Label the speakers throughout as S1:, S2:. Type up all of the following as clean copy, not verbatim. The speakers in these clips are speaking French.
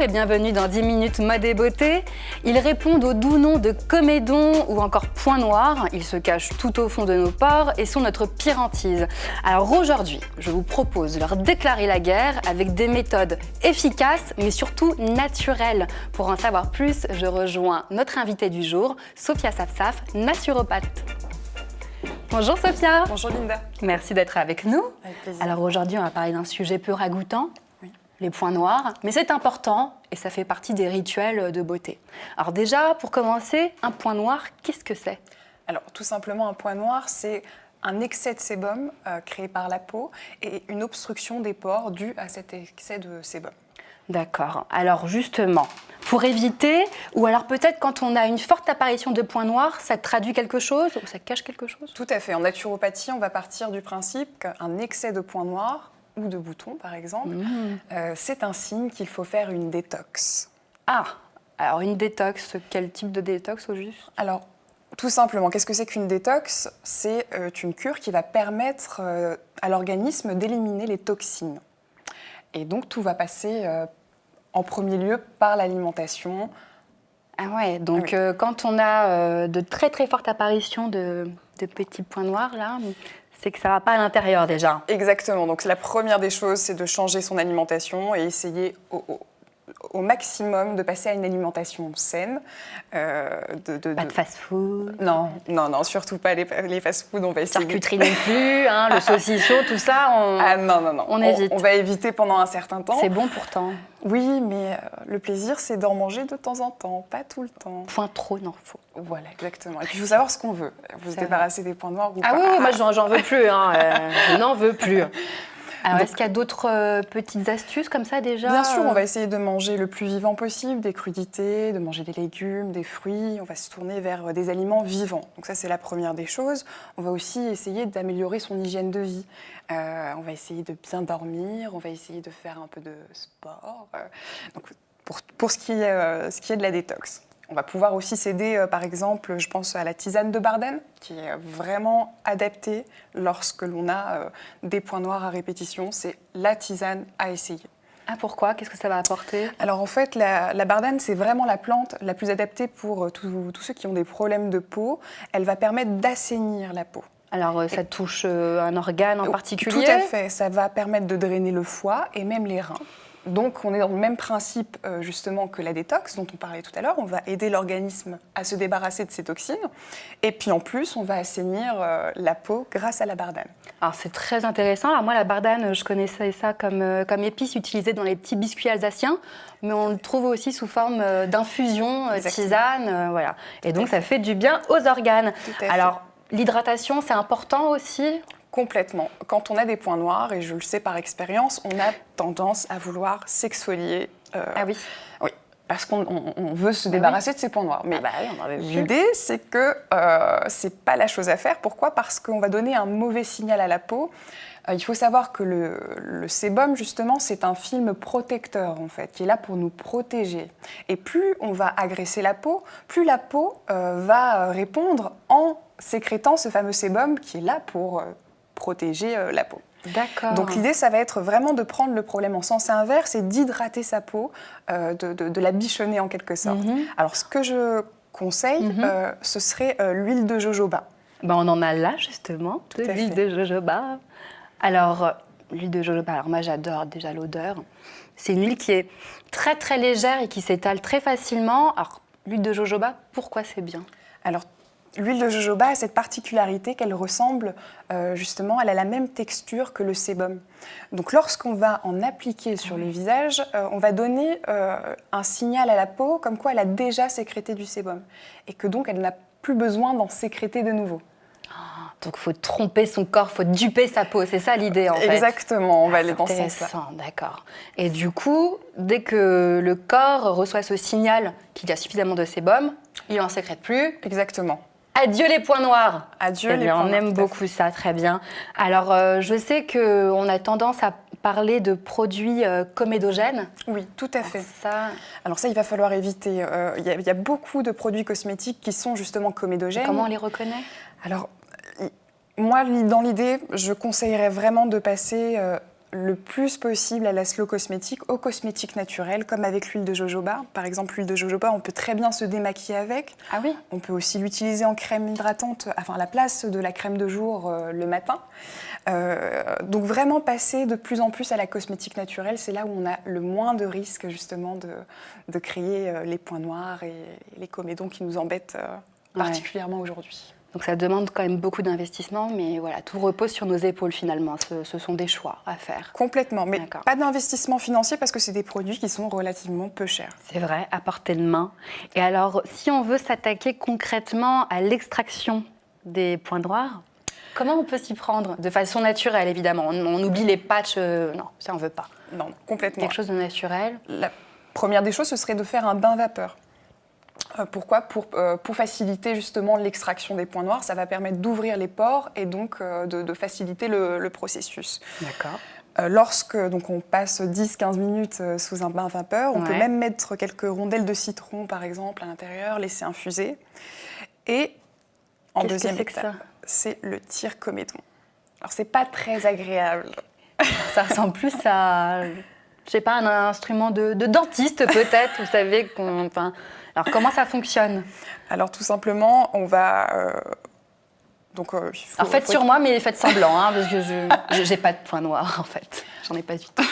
S1: Bonjour et bienvenue dans 10 minutes mode et beauté. Ils répondent au doux nom de comédon ou encore point noir. Ils se cachent tout au fond de nos pores et sont notre pire hantise. Alors aujourd'hui, je vous propose de leur déclarer la guerre avec des méthodes efficaces mais surtout naturelles. Pour en savoir plus, je rejoins notre invitée du jour, Sophia Safsaf, naturopathe. Bonjour Sophia.
S2: Bonjour Linda.
S1: Merci d'être avec nous.
S2: Avec plaisir.
S1: Alors aujourd'hui, on va parler d'un sujet peu ragoûtant, les points noirs, mais c'est important et ça fait partie des rituels de beauté. Alors déjà, pour commencer, un point noir, qu'est-ce que c'est ?
S2: Alors tout simplement, un point noir, c'est un excès de sébum créé par la peau et une obstruction des pores due à cet excès de sébum.
S1: D'accord. Alors justement, pour éviter, ou alors peut-être quand on a une forte apparition de points noirs, ça traduit quelque chose ou ça cache quelque chose ?
S2: Tout à fait. En naturopathie, on va partir du principe qu'un excès de points noirs ou de boutons, par exemple, c'est un signe qu'il faut faire une détox.
S1: Ah, alors une détox, quel type de détox au juste ?
S2: Alors, tout simplement, qu'est-ce que c'est qu'une détox ? C'est une cure qui va permettre à l'organisme d'éliminer les toxines. Et donc, tout va passer en premier lieu par l'alimentation.
S1: Ah ouais, donc quand on a de très très fortes apparitions de petits points noirs, là, c'est que ça ne va pas à l'intérieur déjà.
S2: Exactement, donc la première des choses, c'est de changer son alimentation et essayer au maximum de passer à une alimentation saine.
S1: Pas de fast-food.
S2: Non, surtout pas les fast-food, on va essayer.
S1: Charcuterie non plus, hein, le saucisson, tout ça, on évite.
S2: On va éviter pendant un certain temps.
S1: C'est bon pourtant.
S2: Oui, mais le plaisir, c'est d'en manger de temps en temps, pas tout le temps.
S1: Point trop, non, faut.
S2: Voilà, exactement. Et puis, il faut savoir ce qu'on veut. Vous se débarrassez des points noirs ou pas.
S1: Ah oui, moi, j'en veux plus. Hein, je n'en veux plus. Alors, est-ce qu'il y a d'autres petites astuces comme ça déjà ?
S2: Bien sûr, on va essayer de manger le plus vivant possible, des crudités, de manger des légumes, des fruits. On va se tourner vers des aliments vivants. Donc ça, c'est la première des choses. On va aussi essayer d'améliorer son hygiène de vie. On va essayer de bien dormir, on va essayer de faire un peu de sport. Donc, pour ce qui est de la détox. On va pouvoir aussi s'aider, par exemple, je pense à la tisane de Bardane, qui est vraiment adaptée lorsque l'on a des points noirs à répétition. C'est la tisane à essayer.
S1: Ah, pourquoi ? Qu'est-ce que ça va apporter ?
S2: Alors en fait, la Bardane, c'est vraiment la plante la plus adaptée pour tous ceux qui ont des problèmes de peau. Elle va permettre d'assainir la peau.
S1: Alors, ça touche un organe en particulier ?
S2: Tout à fait. Ça va permettre de drainer le foie et même les reins. Donc, on est dans le même principe, justement, que la détox, dont on parlait tout à l'heure. On va aider l'organisme à se débarrasser de ces toxines. Et puis, en plus, on va assainir la peau grâce à la Bardane.
S1: Alors, c'est très intéressant. Alors, moi, la Bardane, je connaissais ça comme épice utilisée dans les petits biscuits alsaciens. Mais on le trouve aussi sous forme d'infusion, tisane. Voilà. Et donc, ça fait du bien aux organes.
S2: Tout à fait.
S1: Alors, l'hydratation, c'est important aussi ?
S2: Complètement. Quand on a des points noirs, et je le sais par expérience, on a tendance à vouloir s'exfolier.
S1: Ah oui.
S2: Oui, parce qu'on veut se débarrasser de ces points noirs. Mais l'idée, c'est que c'est pas la chose à faire. Pourquoi ? Parce qu'on va donner un mauvais signal à la peau. Il faut savoir que le sébum, justement, c'est un film protecteur, en fait, qui est là pour nous protéger. Et plus on va agresser la peau, plus la peau va répondre en sécrétant ce fameux sébum qui est là pour protéger la peau.
S1: D'accord.
S2: Donc l'idée, ça va être vraiment de prendre le problème en sens inverse et d'hydrater sa peau, de la bichonner en quelque sorte. Alors ce que je conseille, ce serait l'huile de jojoba.
S1: Ben, on en a là justement, de l'huile de jojoba. Alors, l'huile de jojoba, alors moi j'adore déjà l'odeur. C'est une huile qui est très très légère et qui s'étale très facilement. Alors, l'huile de jojoba, pourquoi c'est bien ?
S2: Alors, l'huile de jojoba a cette particularité qu'elle ressemble, justement, elle a la même texture que le sébum. Donc lorsqu'on va en appliquer sur le visage, on va donner un signal à la peau comme quoi elle a déjà sécrété du sébum et que donc elle n'a plus besoin d'en sécréter de nouveau.
S1: Donc il faut tromper son corps, il faut duper sa peau, c'est ça l'idée en fait.
S2: Exactement, on va aller dans ce sens-là.
S1: Intéressant, d'accord. Et du coup, dès que le corps reçoit ce signal qu'il y a suffisamment de sébum, il n'en sécrète plus.
S2: Exactement.
S1: Adieu les points noirs.
S2: Adieu les points noirs.
S1: On aime beaucoup ça, très bien. Alors, je sais qu'on a tendance à parler de produits comédogènes.
S2: Oui, tout à fait.
S1: Alors
S2: ça, il va falloir éviter. Il y a beaucoup de produits cosmétiques qui sont justement comédogènes.
S1: Comment on les reconnaît ?
S2: Alors, moi, dans l'idée, je conseillerais vraiment de passer le plus possible à la slow cosmétique, aux cosmétiques naturels, comme avec l'huile de jojoba. Par exemple, l'huile de jojoba, on peut très bien se démaquiller avec.
S1: Ah oui.
S2: On peut aussi l'utiliser en crème hydratante, enfin à la place de la crème de jour le matin. Donc vraiment passer de plus en plus à la cosmétique naturelle, c'est là où on a le moins de risques justement de créer les points noirs et les comédons qui nous embêtent particulièrement aujourd'hui.
S1: Donc ça demande quand même beaucoup d'investissement, mais voilà, tout repose sur nos épaules finalement. Ce sont des choix à faire.
S2: Complètement, mais pas d'investissement financier parce que c'est des produits qui sont relativement peu chers.
S1: C'est vrai, à portée de main. Et alors, si on veut s'attaquer concrètement à l'extraction des points noirs, comment on peut s'y prendre? De façon naturelle, évidemment. On oublie les patchs. Non, ça on veut pas.
S2: Non, complètement.
S1: Quelque chose de naturel.
S2: La première des choses, ce serait de faire un bain vapeur. Pourquoi ? Pour faciliter justement l'extraction des points noirs, ça va permettre d'ouvrir les pores et donc de faciliter le processus.
S1: D'accord.
S2: Lorsque donc, on passe 10-15 minutes sous un bain vapeur, on peut même mettre quelques rondelles de citron par exemple à l'intérieur, laisser infuser. Et en deuxième étape, c'est le tire-comédon. Alors c'est pas très agréable.
S1: Ça ressemble plus à, je sais pas, un instrument de dentiste peut-être, vous savez. Alors comment ça fonctionne?
S2: Alors tout simplement, on va...
S1: Alors faites sur moi, mais faites semblant, hein, parce que je n'ai pas de points noirs en fait. J'en ai pas du tout.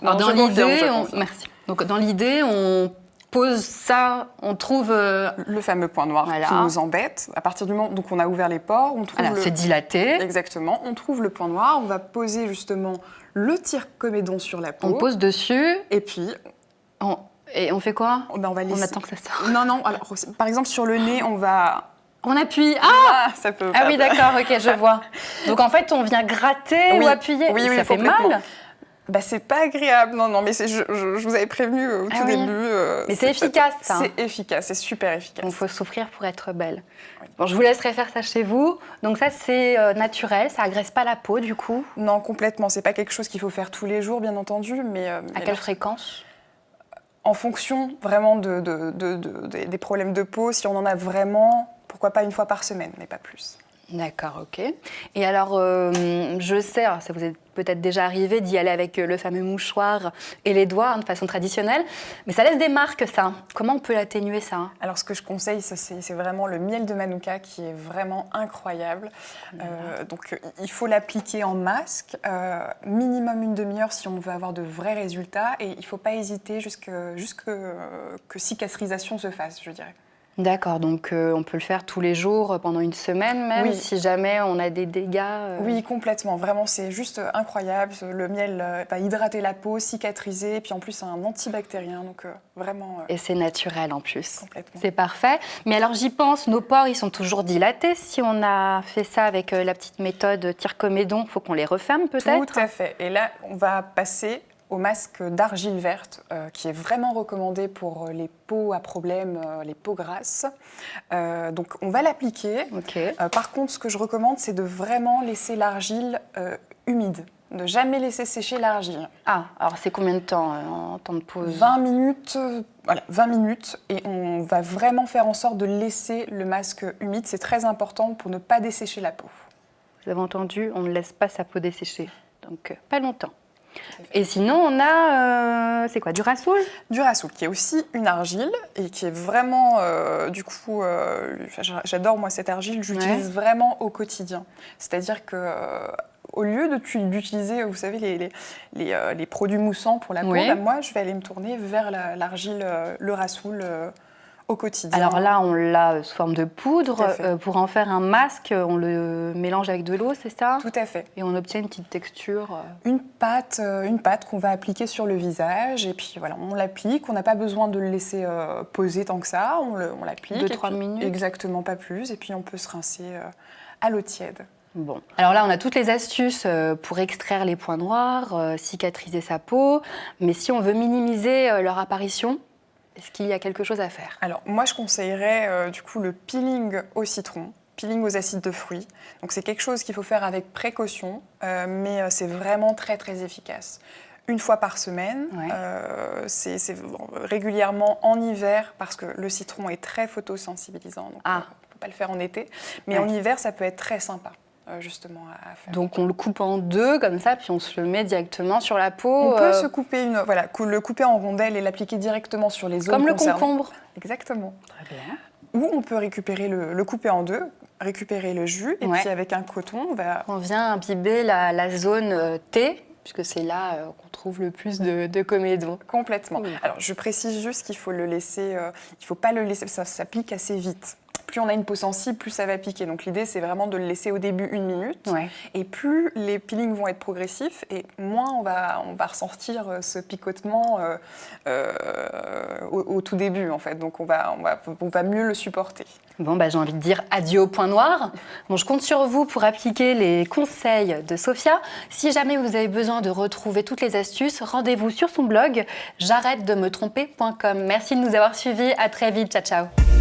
S1: Alors dans l'idée, merci. Donc dans l'idée, on pose ça, on trouve
S2: le fameux point noir qui nous embête. À partir du moment où on a ouvert les pores, on trouve
S1: c'est dilaté.
S2: Exactement. On trouve le point noir. On va poser justement le tire-comédon sur la peau.
S1: On pose dessus
S2: et puis
S1: et on fait quoi?
S2: On
S1: attend que ça sorte.
S2: Non. Alors, par exemple sur le nez,
S1: on appuie.
S2: Ça peut.
S1: Ah oui, d'accord, ok, je vois. Donc en fait, on vient gratter ou appuyer.
S2: Oui,
S1: ça fait mal.
S2: C'est pas agréable, non, mais je vous avais prévenu au tout début.
S1: Mais c'est efficace, ça.
S2: C'est efficace, c'est super efficace.
S1: Il faut souffrir pour être belle. Oui. Bon, je vous laisserai faire ça chez vous. Donc ça, c'est naturel, ça agresse pas la peau, du coup?
S2: Non, complètement. C'est pas quelque chose qu'il faut faire tous les jours, bien entendu, mais...
S1: à quelle fréquence?
S2: En fonction vraiment des problèmes de peau, si on en a vraiment, pourquoi pas une fois par semaine, mais pas plus.
S1: D'accord, ok. Et alors, je sais, ça vous est peut-être déjà arrivé d'y aller avec le fameux mouchoir et les doigts de façon traditionnelle, mais ça laisse des marques, ça. Comment on peut l'atténuer, ça?
S2: Alors, ce que je conseille, c'est vraiment le miel de Manuka qui est vraiment incroyable. Donc, il faut l'appliquer en masque, minimum une demi-heure si on veut avoir de vrais résultats, et il ne faut pas hésiter jusqu'à que cicatrisation se fasse, je dirais.
S1: D'accord, donc on peut le faire tous les jours, pendant une semaine même, si jamais on a des dégâts
S2: Oui, complètement. Vraiment, c'est juste incroyable. Le miel va hydrater la peau, cicatriser, et puis en plus, c'est un antibactérien, donc vraiment...
S1: Et c'est naturel en plus.
S2: Complètement.
S1: C'est parfait. Mais alors, j'y pense, nos pores, ils sont toujours dilatés. Si on a fait ça avec la petite méthode tire-comédon, il faut qu'on les referme peut-être?
S2: Tout à fait. Et là, on va passer au masque d'argile verte, qui est vraiment recommandé pour les peaux à problème, les peaux grasses. Donc on va l'appliquer.
S1: Okay.
S2: Par contre, ce que je recommande, c'est de vraiment laisser l'argile humide. Ne jamais laisser sécher l'argile.
S1: Ah, alors c'est combien de temps en temps de pause?
S2: 20 minutes, 20 minutes. Et on va vraiment faire en sorte de laisser le masque humide. C'est très important pour ne pas dessécher la peau.
S1: Vous avez entendu, on ne laisse pas sa peau dessécher. Donc pas longtemps. Et sinon, on a, c'est quoi, du rassoul? Du
S2: rassoul, qui est aussi une argile et qui est vraiment, j'adore moi cette argile, j'utilise vraiment au quotidien. C'est-à-dire que au lieu d'utiliser, vous savez, les produits moussants pour la peau, moi, je vais aller me tourner vers l'argile, le rassoul au quotidien.
S1: Alors là, on l'a sous forme de poudre. Pour en faire un masque, on le mélange avec de l'eau, c'est ça?
S2: Tout à fait.
S1: Et on obtient une petite texture.
S2: Une pâte qu'on va appliquer sur le visage. Et puis voilà, on l'applique. On n'a pas besoin de le laisser poser tant que ça. On l'applique.
S1: 2-3 minutes.
S2: Exactement, pas plus. Et puis on peut se rincer à l'eau tiède.
S1: Bon. Alors là, on a toutes les astuces pour extraire les points noirs, cicatriser sa peau. Mais si on veut minimiser leur apparition, est-ce qu'il y a quelque chose à faire?
S2: Alors, moi, je conseillerais du coup le peeling au citron, peeling aux acides de fruits. Donc, c'est quelque chose qu'il faut faire avec précaution, mais c'est vraiment très, très efficace. Une fois par semaine, c'est régulièrement en hiver, parce que le citron est très photosensibilisant, donc on ne peut pas le faire en été. Mais en hiver, ça peut être très sympa. justement à faire.
S1: Donc on le coupe en deux comme ça, puis on se le met directement sur la peau.
S2: On peut se couper le couper en rondelles et l'appliquer directement sur les zones
S1: comme le
S2: concernées.
S1: concombre.
S2: Exactement.
S1: Très bien.
S2: Ou on peut récupérer le couper en deux, récupérer le jus, et puis avec un coton,
S1: on vient imbiber la zone T, puisque c'est là qu'on trouve le plus de comédons.
S2: Complètement. Alors je précise juste qu'il faut faut pas le laisser, ça pique assez vite. Plus on a une peau sensible, plus ça va piquer. Donc l'idée, c'est vraiment de le laisser au début 1 minute. Et plus les peelings vont être progressifs, et moins on va ressentir ce picotement au tout début, en fait. Donc on va mieux le supporter.
S1: Bon, j'ai envie de dire adieu au point noir. Bon, je compte sur vous pour appliquer les conseils de Sophia. Si jamais vous avez besoin de retrouver toutes les astuces, rendez-vous sur son blog j'arrête-de-me-tromper.com. Merci de nous avoir suivis. À très vite. Ciao, ciao.